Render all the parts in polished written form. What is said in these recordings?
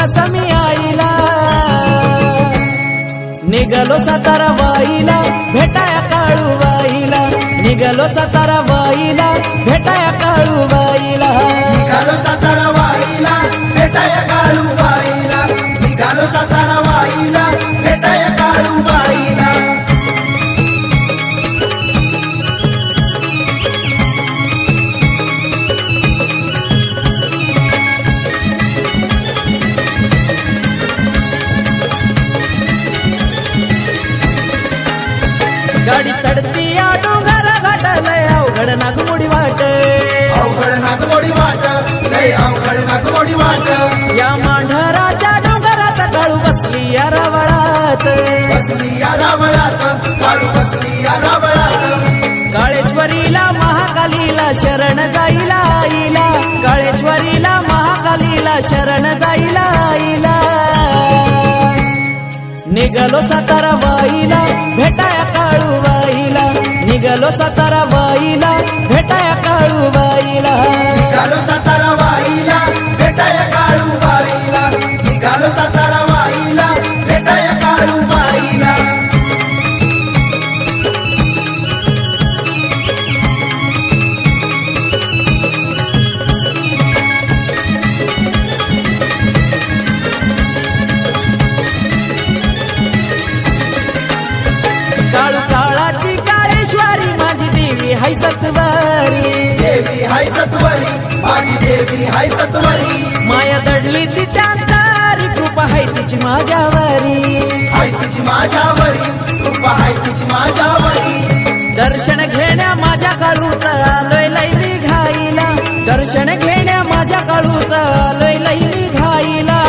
कसं मी आईला. निघालो सातारा वाईला भेटाया काळूबाईला. निघालो सातारा वाईला भेटाया काळूबाईला. निघालो सातारा वाईला भेटाया काळूबाईला. निघालो सातारा वाईला भेटाया काळूबाईला. गाडी चढती या डोंगर घाटलय अवघड नागमोडी वाट. अवघड नागमोडी वाट लय अवघड नागमोडी वाट. या मांढराच्या डोंगरात काळू बसली या रावळात. बसली या रावळात काळू बसली या रावळात. काळेश्वरीला महाकालीला शरण जाईला आईला. काळेश्वरीला महाकालीला शरण जाईला आईला. निघालो सातारा वाईला भेटाया काळूबाईला. निघालो सातारा वाईला भेटाया काळूबाईला. निघालो सातारा वाईला भेटाया काळूबाईला. निघालो सातारा वाईला भेटाया काळूबाईला. काळू काळाची काळेश्वरी माझी देवी हाय सत्वारी. देवी हाय सत्वरी माझी देवी हाय सत्वरी. माया दडली तिच्या अंतरी कृपा हाय तिची माझ्यावरी. हाय तिची माझ्यावरी कृपा हाय तिची माझ्यावरी. दर्शन घेण्या माझ्या काळूच आलोय लई मी घाईला. दर्शन घेण्या माझ्या काळूच आलोय लई मी घाईला.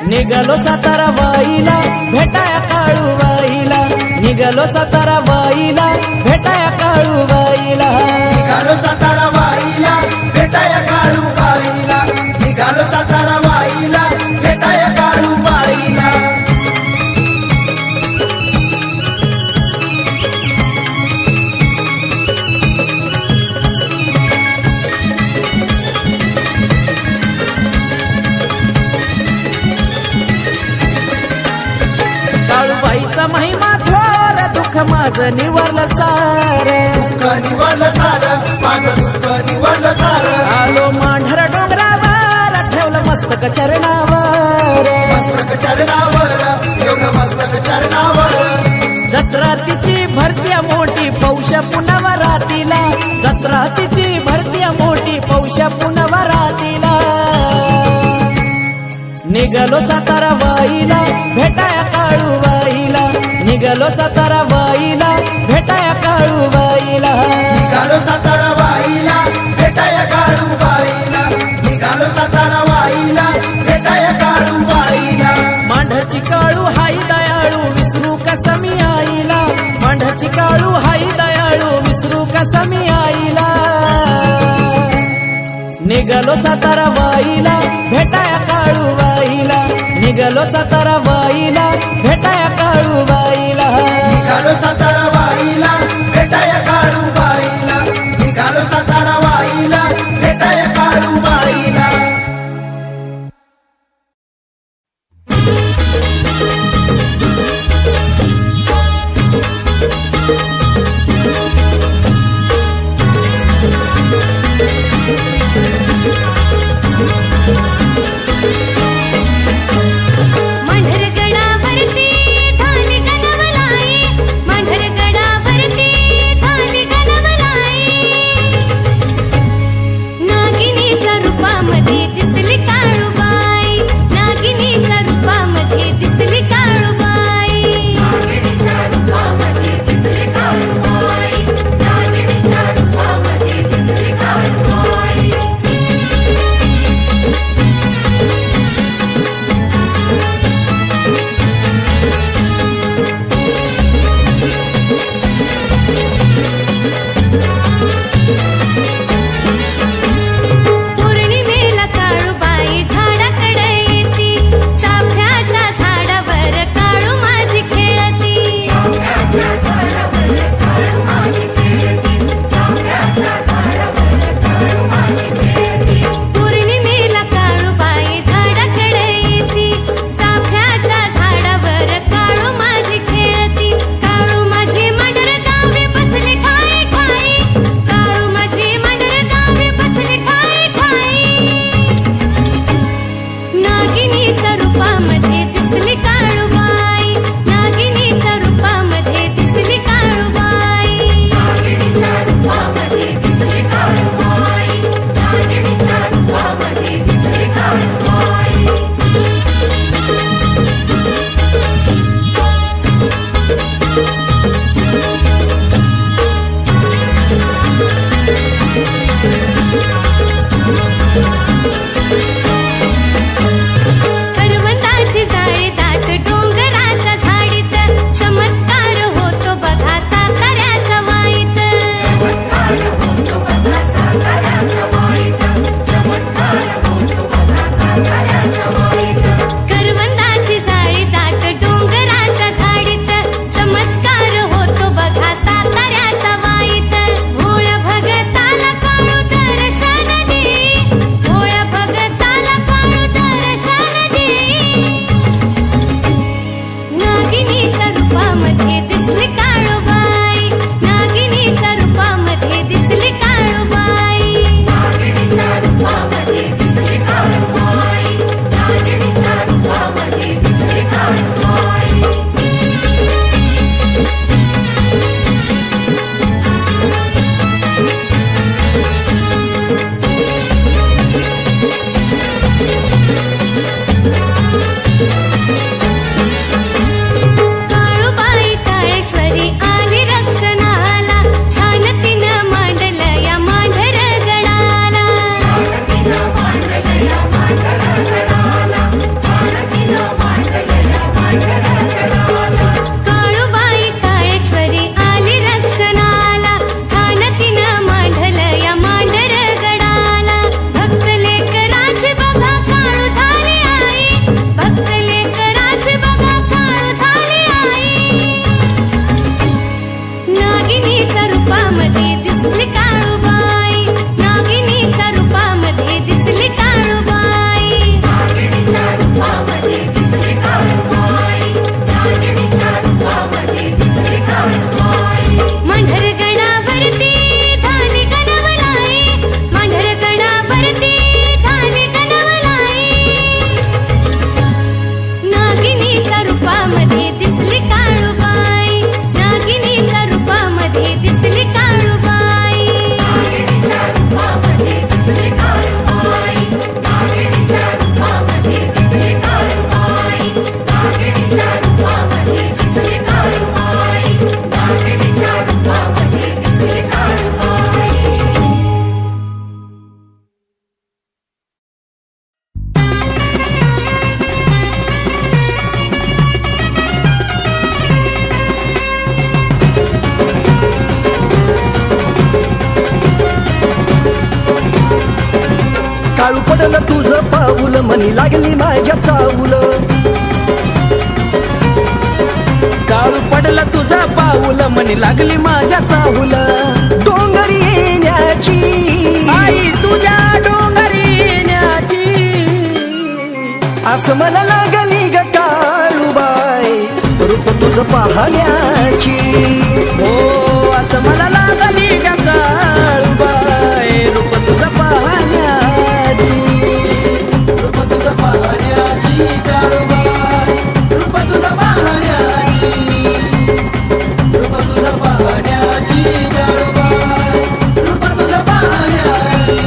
निघालो सातारा वाईला भेटाया काळूबाईला. निघालो सातारा वाईला भेटाया काळूबाईला. निघालो सातारा वाईला भेटाया काळूबाईला. निघालो सातारा वाईला भेटाया काळूबाईला. काळूबाईचा महिमा थोर दुःख माझं निवारलं सार. दुःख निवारलं सारं माझं दुःख निवारलं सारं. आलो मांढर डोंगरावर ठेवलं मस्तक चरणावर. मस्तक चरणावर योग मस्तक चरणावर. जत्रा तिची भरती मोठी पौष पुनवरातीला. जत्रा तिची भरती मोठी पौष पुनवरातीला. निघालो सातारा वाईला भेटाया काळूबाईला. निघालो सातारा वाईला भेटाया काळूबाईला. निघालो सातारा वाईला भेटाया काळूबाईला. निघालो सातारा वाईला भेटाया काळूबाईला. मांढरची काळू हाई दयाळू विसरू कसं मी आईला. मांढरची काळू हाई दयाळू विसरू कसं मी आईला. निघालो सातारा वाईला भेटाया काळूबाईला. निघालो सातारा वाईला भेटाया काळूबाईला. निघालो सातारा वाईला भेटाया काळूबाईला. निघालो सातारा वाईला भेटाया काळूबाईला. मांढरगडावरती झाली गणवलाई. मांढरगडावरती झाली गणवलाई. नागिनीच्या रूपामध्ये दिसली काळूबाई. नागिनीच्या रूपामध्ये दिसली काळूबाई. नागिनीच्या रूपामध्ये दिसली काळूबाई. नागिनीच्या रूपामध्ये दिसली काळूबाई. पडलं तुझं पाऊल मनी लागली माझ्या चाऊल काळू पडलं तुझं पाऊल म्हणी लागली माझ्या चाहूल डोंगरी येण्याची आई तुझ्या डोंगरी येण्याची असं मला लागली ग काळूबाई रूप तुझं पाहण्याची हो असं मला लागली ग काळूबाई रूप तुझं पाहण्याची रूप तुझं पाहण्याची काळूबाई रूप तुझं पाहण्याची रूप तुझं पाहण्याची काळूबाई रूप तुझं पाहण्याची